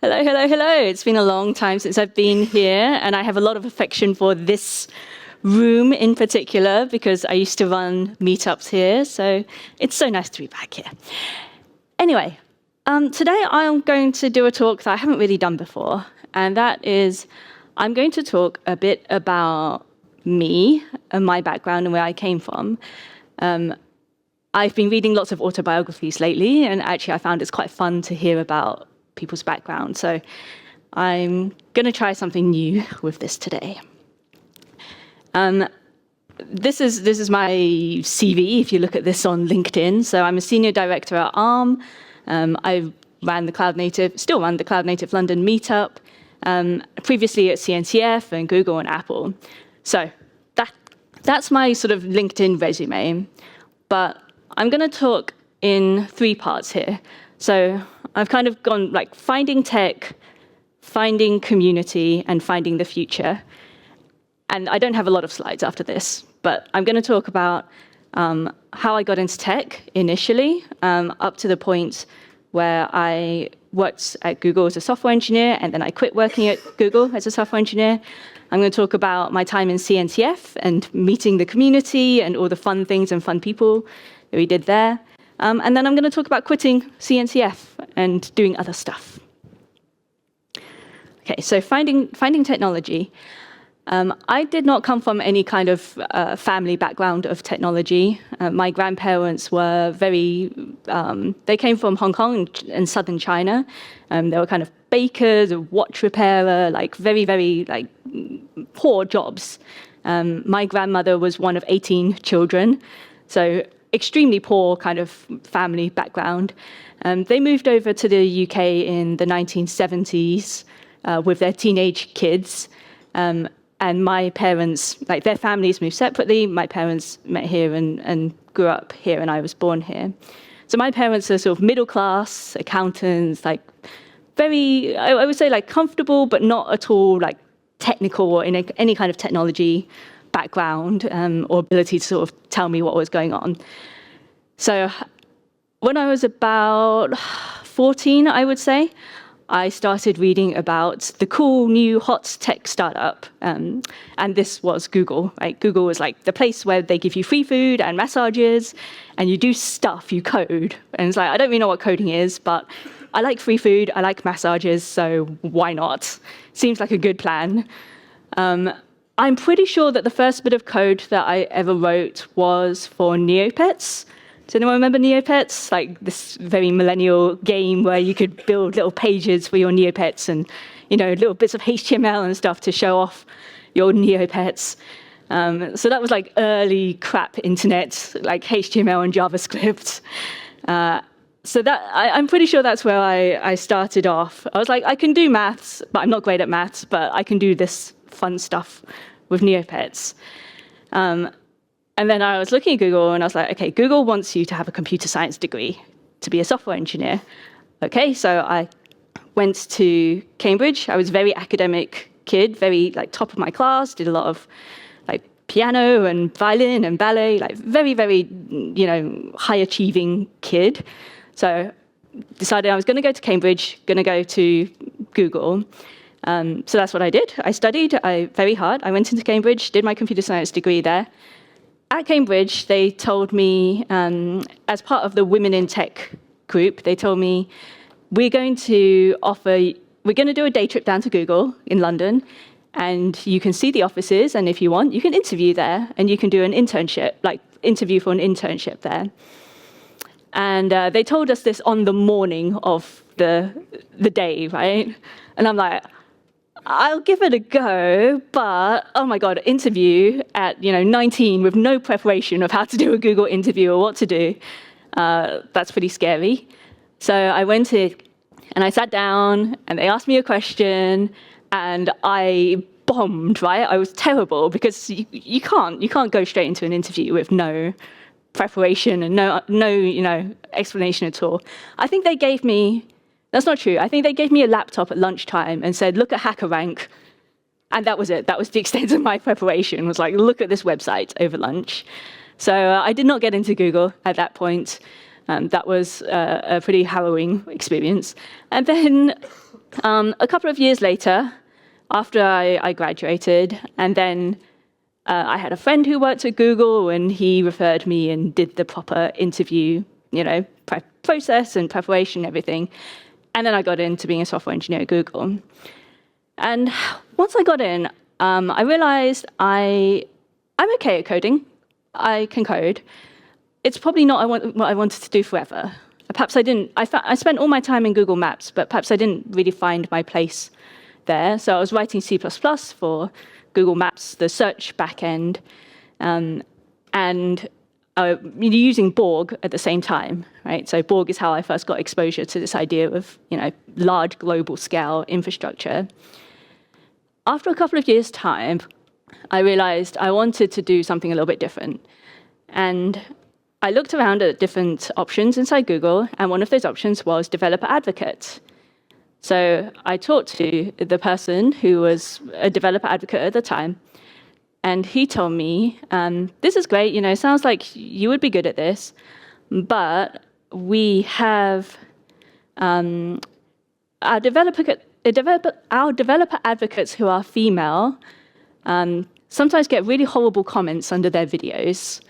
Hello, hello, hello. It's been a long time since I've been here, and I have a lot of affection for this room in particular because I used to run meetups here, so it's so nice to be back here. Anyway, today I'm going to do a talk that I haven't really done before, and that is I'm going to talk a bit about me and my background and where I came from. I've been reading lots of autobiographies lately, and actually I found it's quite fun to hear about people's background. So I'm going to try something new with this today. This is my CV, if you look at this on LinkedIn. So I'm a senior director at Arm. I ran the Cloud Native, still run the Cloud Native London meetup, previously at CNCF and Google and Apple. So that's my sort of LinkedIn resume. But I'm going to talk in 3 parts here. So I've kind of gone like finding tech, finding community, and finding the future. And I don't have a lot of slides after this, but I'm going to talk about how I got into tech initially, up to the point where I worked at Google as a software engineer, and then I quit working at Google as a software engineer. I'm going to talk about my time in CNCF and meeting the community and all the fun things and fun people that we did there. And then I'm going to talk about quitting CNCF and doing other stuff. Okay, so finding technology. I did not come from any kind of family background of technology. My grandparents were they came from Hong Kong and southern China. They were kind of bakers, a watch repairer, like very, very like poor jobs. My grandmother was one of 18 children, so extremely poor kind of family background. They moved over to the UK in the 1970s with their teenage kids. And my parents, like their families moved separately. My parents met here and grew up here, and I was born here. So my parents are sort of middle class accountants, like very, I would say like comfortable, but not at all like technical or in any kind of technology background or ability to sort of tell me what was going on. So when I was about 14, I would say, I started reading about the cool new hot tech startup. And this was Google, right? Google was like the place where they give you free food and massages, and you do stuff, you code. And it's like, I don't really know what coding is, but I like free food, I like massages, so why not? Seems like a good plan. I'm pretty sure that the first bit of code that I ever wrote was for Neopets. Does anyone remember Neopets? Like this very millennial game where you could build little pages for your Neopets and, little bits of HTML and stuff to show off your Neopets. So that was like early crap internet, like HTML and JavaScript. So I'm pretty sure that's where I started off. I was like, I can do maths, but I'm not great at maths, but I can do this fun stuff with Neopets. And then I was looking at Google, and I was like, okay, Google wants you to have a computer science degree to be a software engineer. Okay, so I went to Cambridge. I was a very academic kid, very like top of my class, did a lot of like piano and violin and ballet, like very, very, high achieving kid. So decided I was going to go to Cambridge, going to go to Google. So that's what I did. I studied very hard. I went into Cambridge, did my computer science degree there. At Cambridge, they told me, as part of the Women in Tech group, they told me, we're going to do a day trip down to Google in London, and you can see the offices, and if you want, you can interview there, and you can do an internship, like interview for an internship there. And they told us this on the morning of the day, right? And I'm like, I'll give it a go, but oh my God, interview at 19 with no preparation of how to do a Google interview or what to do. That's pretty scary. So I went in and I sat down and they asked me a question and I bombed, right? I was terrible because you can't go straight into an interview with no preparation and no explanation at all. I think they gave me. That's not true. I think they gave me a laptop at lunchtime and said, look at HackerRank. And that was it. That was the extent of my preparation, was like, look at this website over lunch. So I did not get into Google at that point. That was a pretty harrowing experience. And then A couple of years later, after I graduated, and then I had a friend who worked at Google, and he referred me and did the proper interview, process and preparation, everything. And then I got into being a software engineer at Google. And once I got in, I realized I'm okay at coding. I can code. It's probably not what I wanted to do forever. Perhaps I spent all my time in Google Maps, but perhaps I didn't really find my place there. So I was writing C++ for Google Maps, the search backend, and using Borg at the same time, right? So Borg is how I first got exposure to this idea of, large global scale infrastructure. After a couple of years' time, I realized I wanted to do something a little bit different. And I looked around at different options inside Google, and one of those options was developer advocate. So I talked to the person who was a developer advocate at the time, and he told me, this is great, sounds like you would be good at this, but we have our developer advocates who are female sometimes get really horrible comments under their videos,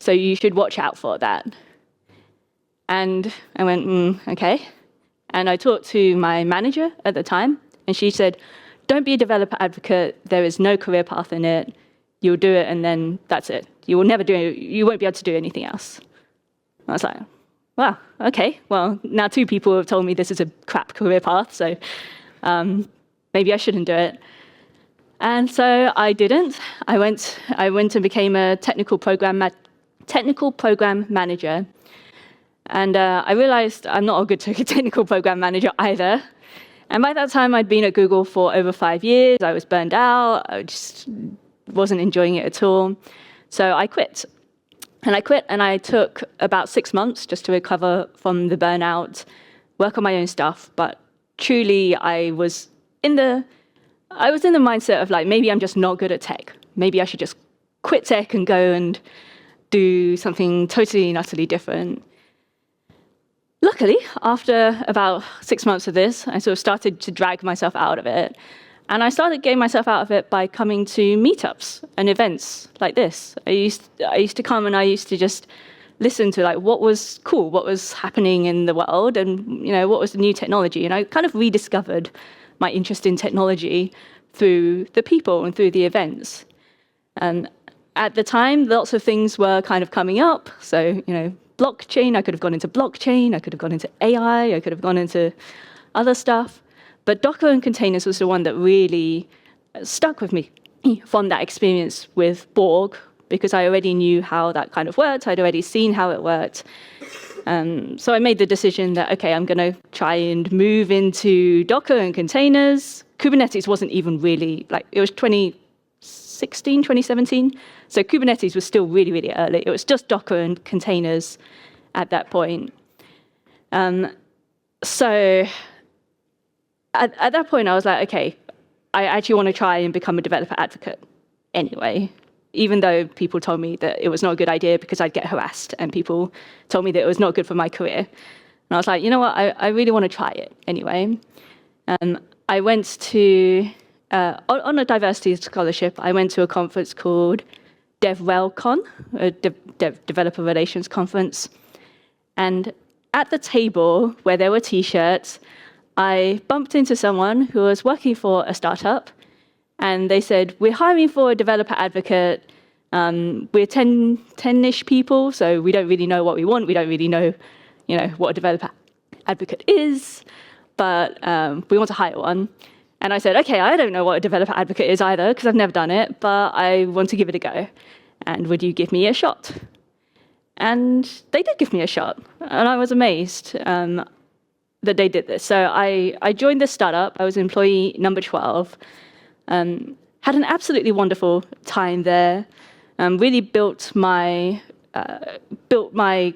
so you should watch out for that. And I went, okay. And I talked to my manager at the time, and she said, don't be a developer advocate. There is no career path in it. You'll do it, and then that's it. You won't be able to do anything else. I was like, wow, okay. Well, now 2 people have told me this is a crap career path, so maybe I shouldn't do it. And so I didn't. I went and became a technical program manager. And I realized I'm not a good technical program manager either. And by that time, I'd been at Google for over 5 years. I was burned out. I just wasn't enjoying it at all. So I quit. And I took about 6 months just to recover from the burnout, work on my own stuff. But truly, I was in the mindset of maybe I'm just not good at tech. Maybe I should just quit tech and go and do something totally and utterly different. Luckily, after about 6 months of this, I sort of started to drag myself out of it. And I started getting myself out of it by coming to meetups and events like this. I used to come and I used to just listen to what was cool, what was happening in the world, and what was the new technology. And I kind of rediscovered my interest in technology through the people and through the events. And at the time, lots of things were kind of coming up. So, blockchain, I could have gone into blockchain, I could have gone into AI, I could have gone into other stuff. But Docker and containers was the one that really stuck with me from that experience with Borg, because I already knew how that kind of worked. I'd already seen how it worked. So I made the decision that, okay, I'm going to try and move into Docker and containers. Kubernetes wasn't even really, it was 2016, 2017. So Kubernetes was still really, really early. It was just Docker and containers at that point. So at that point, I was like, okay, I actually want to try and become a developer advocate anyway, even though people told me that it was not a good idea because I'd get harassed, and people told me that it was not good for my career. And I was like, you know what, I really want to try it anyway. I went to, on a diversity scholarship, I went to a conference called DevRelCon, a developer relations conference. And at the table where there were T-shirts, I bumped into someone who was working for a startup, and they said, we're hiring for a developer advocate. We're 10-ish people, so we don't really know what we want. We don't really know, what a developer advocate is, but we want to hire one. And I said, okay, I don't know what a developer advocate is either, because I've never done it, but I want to give it a go. And would you give me a shot? And they did give me a shot, and I was amazed that they did this. So I joined this startup. I was employee number 12. Had an absolutely wonderful time there. Really built my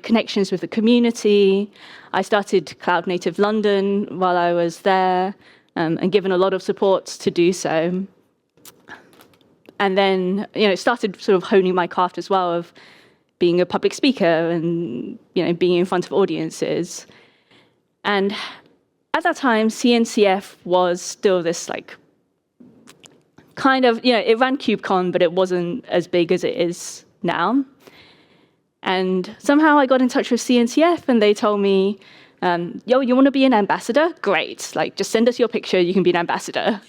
connections with the community. I started Cloud Native London while I was there, and given a lot of support to do so. And then, started sort of honing my craft as well of being a public speaker and, being in front of audiences. And at that time, CNCF was still this like kind of, it ran KubeCon, but it wasn't as big as it is now. And somehow I got in touch with CNCF and they told me, yo, you want to be an ambassador? Great. Like, just send us your picture, you can be an ambassador,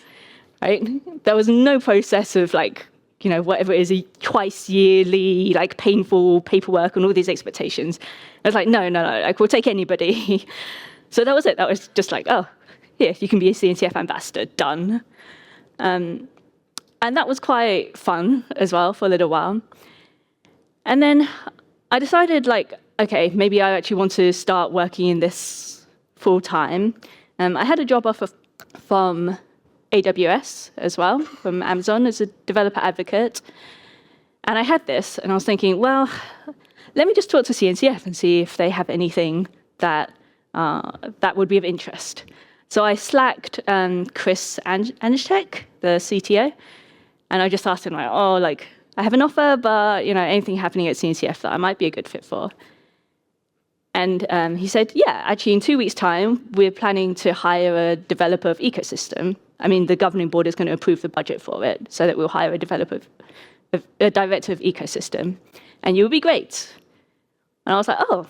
right? There was no process of like, whatever it is, a twice yearly, like painful paperwork and all these expectations. I was like, no, like we'll take anybody. So that was it. That was just like, oh, here, you can be a CNCF ambassador, done. And that was quite fun as well for a little while. And then I decided like, okay, maybe I actually want to start working in this full time. I had a job offer from AWS as well, from Amazon as a developer advocate. And I had this, and I was thinking, well, let me just talk to CNCF and see if they have anything that would be of interest. So I slacked Chris Anishtek, the CTO, and I just asked him, like, I have an offer, but anything happening at CNCF that I might be a good fit for. And he said, yeah, actually in 2 weeks' time, we're planning to hire a developer of ecosystem. I mean, the governing board is going to approve the budget for it, so that we'll hire a director of ecosystem, and you'll be great. And I was like, oh,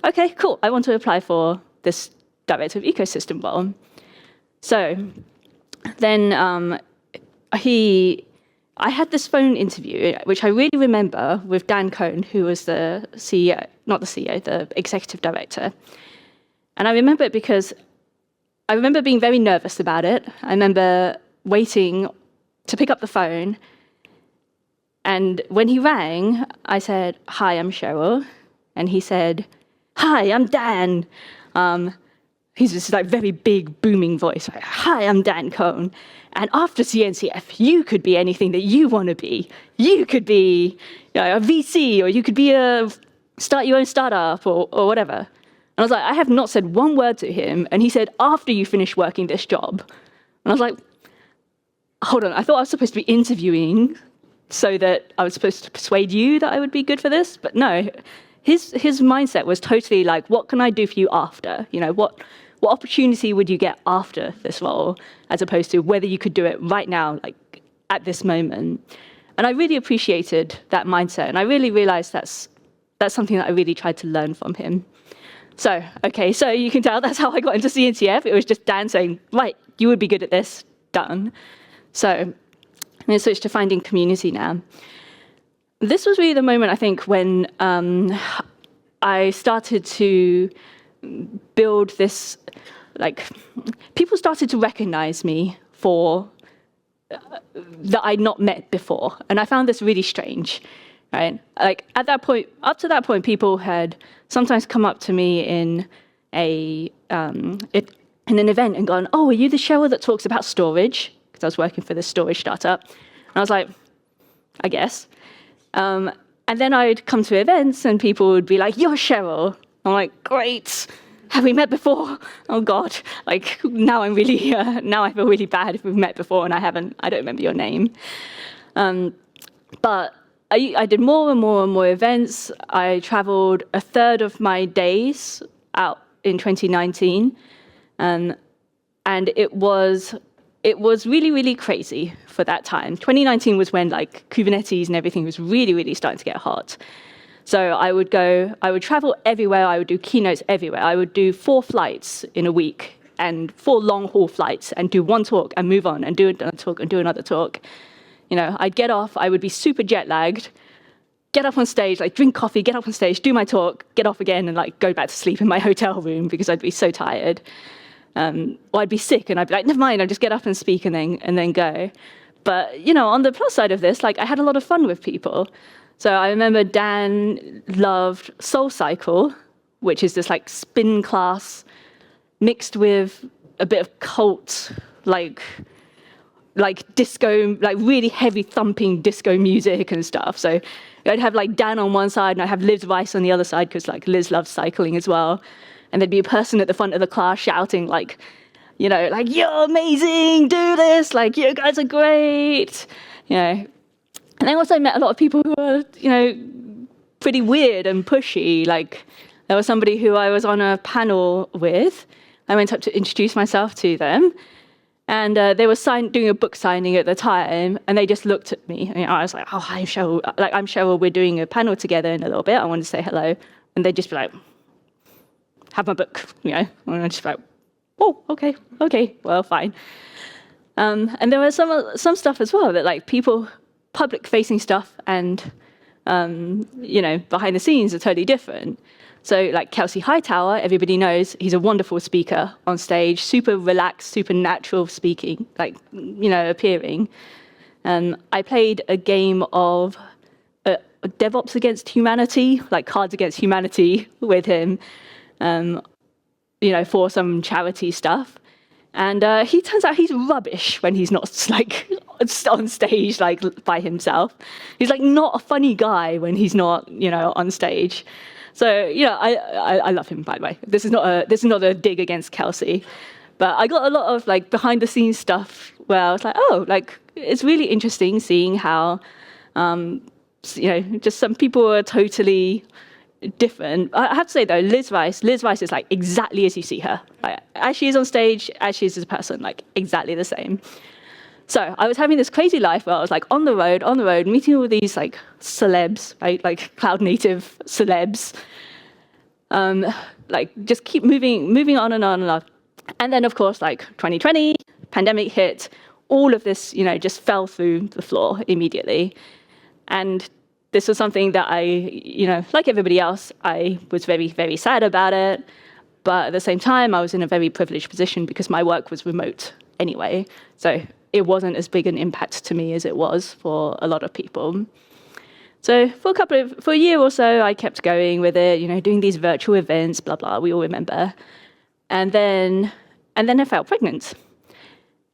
okay, cool. I want to apply for this director of ecosystem role. So then I had this phone interview, which I really remember, with Dan Cohn, who was the CEO, not the CEO, the executive director. And I remember it because I remember being very nervous about it. I remember waiting to pick up the phone. And when he rang, I said, hi, I'm Cheryl. And he said, hi, I'm Dan. He's this like very big, booming voice. Like, hi, I'm Dan Cohn. And after CNCF, you could be anything that you want to be. You could be a VC, or you could be start your own startup, or whatever. And I was like, I have not said one word to him. And he said, after you finish working this job. And I was like, hold on, I thought I was supposed to be interviewing so that I was supposed to persuade you that I would be good for this. But no, his mindset was totally like, what can I do for you after? What opportunity would you get after this role, as opposed to whether you could do it right now, like at this moment. And I really appreciated that mindset. And I really realized that's something that I really tried to learn from him. So you can tell that's how I got into CNCF. It was just Dan saying, right, you would be good at this, done. So I'm going to switch to finding community now. This was really the moment, I think, when I started to build this, like, people started to recognize me for that I'd not met before. And I found this really strange, right? Like, at that point, up to that point, people had sometimes come up to me in an event and gone, oh, are you the Cheryl that talks about storage? Because I was working for this storage startup. And I was like, I guess. And then I'd come to events and people would be like, you're Cheryl. I'm like, great. Have we met before? Oh God. Like, now I'm really, now I feel really bad if we've met before and I don't remember your name. But I did more and more and more events. I traveled a third of my days out in 2019. And it was really, really crazy for that time. 2019 was when like Kubernetes and everything was really, really starting to get hot. So I would travel everywhere. I would do keynotes everywhere. I would do 4 flights in a week, and 4 long haul flights, and do one talk and move on and do another talk and do another talk. I'd get off, I would be super jet lagged, get up on stage, like drink coffee, get up on stage, do my talk, get off again and like go back to sleep in my hotel room because I'd be so tired. Or I'd be sick and I'd be like, never mind, I'll just get up and speak and then go. But, on the plus side of this, like I had a lot of fun with people. So I remember Dan loved SoulCycle, which is this like spin class mixed with a bit of cult, like disco, like really heavy thumping disco music and stuff. So I'd have like Dan on one side and I'd have Liz Rice on the other side because like Liz loves cycling as well. And there'd be a person at the front of the class shouting like, like, you're amazing, do this, like, you guys are great, And I also met a lot of people who were, pretty weird and pushy. Like, there was somebody who I was on a panel with, I went up to introduce myself to them, and they were doing a book signing at the time, and they just looked at me. And I was like, "Oh, hi, Cheryl. Like, I'm Cheryl. We're doing a panel together in a little bit. I want to say hello." And they'd just be like, "Have my book," And I'd just be like, "Oh, okay, well, fine." And there was some stuff as well that like people, public-facing stuff, and behind the scenes are totally different. So like Kelsey Hightower, everybody knows he's a wonderful speaker on stage, super relaxed, super natural speaking, appearing. I played a game of DevOps Against Humanity, like Cards Against Humanity with him, for some charity stuff. And he turns out he's rubbish when he's not like on stage like by himself. He's like not a funny guy when he's not on stage. So I love him, by the way. This is not a dig against Kelsey, but I got a lot of like behind the scenes stuff where I was like, oh, like it's really interesting seeing how just some people are totally different. I have to say though, Liz Rice is like exactly as you see her, like, as she is on stage, as she is as a person, like exactly the same. So I was having this crazy life where I was like on the road, meeting all these like celebs, right? Like cloud native celebs. Like just keep moving on and on and on. And then of course, like 2020, pandemic hit, all of this, just fell through the floor immediately. And this was something that I, like everybody else, I was very, very sad about it. But at the same time, I was in a very privileged position because my work was remote anyway. So it wasn't as big an impact to me as it was for a lot of people. So for a year or so, I kept going with it, doing these virtual events, blah, blah, we all remember. And then I felt pregnant.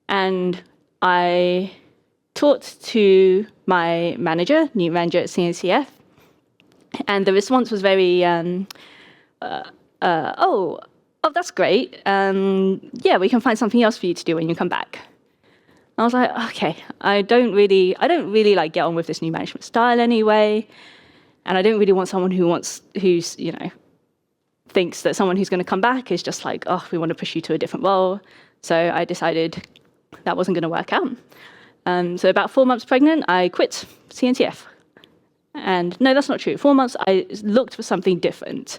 And I talked to my new manager at CNCF, and the response was very, oh, that's great. Yeah, we can find something else for you to do when you come back. I was like, okay, I don't really like get on with this new management style anyway, and I don't really want someone who's thinks that someone who's going to come back is just like, oh, we want to push you to a different role. So I decided that wasn't going to work out. So about 4 months pregnant, I quit CNCF. And no, that's not true. 4 months, I looked for something different.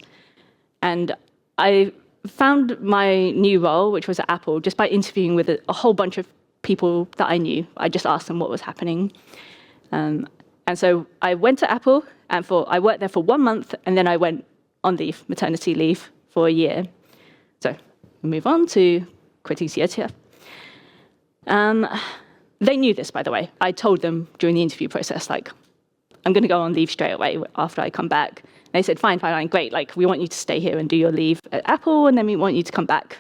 And I found my new role, which was at Apple, just by interviewing with a whole bunch of people that I knew. I just asked them what was happening. And so I went to Apple, and I worked there for 1 month, and then I went on leave, maternity leave, for a year. So we move on to quitting CNCF. They knew this, by the way. I told them during the interview process, like, I'm going to go on leave straight away after I come back. And they said, fine, great. Like, we want you to stay here and do your leave at Apple, and then we want you to come back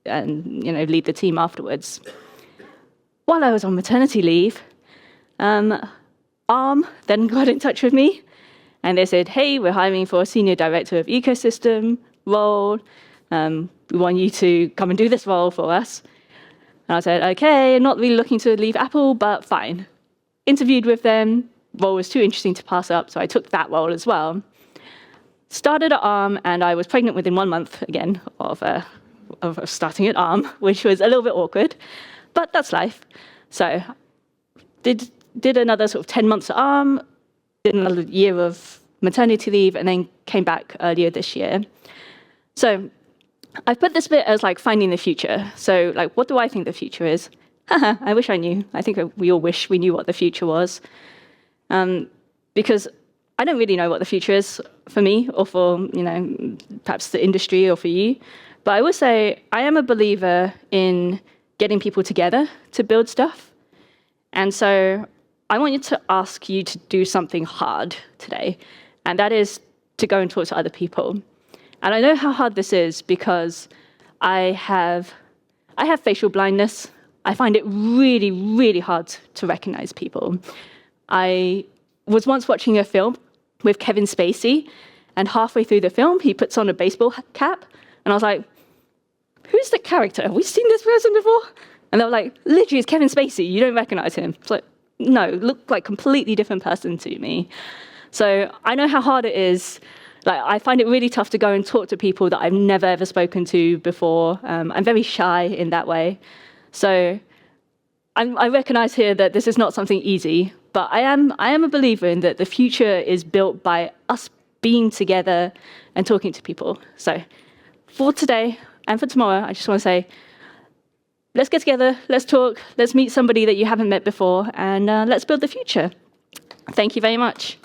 and, lead the team afterwards. While I was on maternity leave, Arm then got in touch with me, and they said, hey, we're hiring for a senior director of ecosystem role. We want you to come and do this role for us. And I said, okay, I'm not really looking to leave Apple, but fine. Interviewed with them, role was too interesting to pass up, so I took that role as well. Started at Arm, and I was pregnant within 1 month, again, of starting at Arm, which was a little bit awkward, but that's life. So did another sort of 10 months at Arm, did another year of maternity leave, and then came back earlier this year. So I put this bit as like finding the future. So like, what do I think the future is? I wish I knew. I think we all wish we knew what the future was. Because I don't really know what the future is for me or for, perhaps the industry or for you. But I will say I am a believer in getting people together to build stuff. And so I want to ask you to do something hard today. And that is to go and talk to other people. And I know how hard this is because I have facial blindness. I find it really, really hard to recognize people. I was once watching a film with Kevin Spacey, and halfway through the film, he puts on a baseball cap, and I was like, who's the character? Have we seen this person before? And they were like, literally, it's Kevin Spacey. You don't recognize him. It's like, no, look like completely different person to me. So I know how hard it is Like, I find it really tough to go and talk to people that I've never ever spoken to before. I'm very shy in that way. So I recognize here that this is not something easy, but I am a believer in that the future is built by us being together and talking to people. So for today and for tomorrow, I just want to say, let's get together, let's talk, let's meet somebody that you haven't met before, and let's build the future. Thank you very much.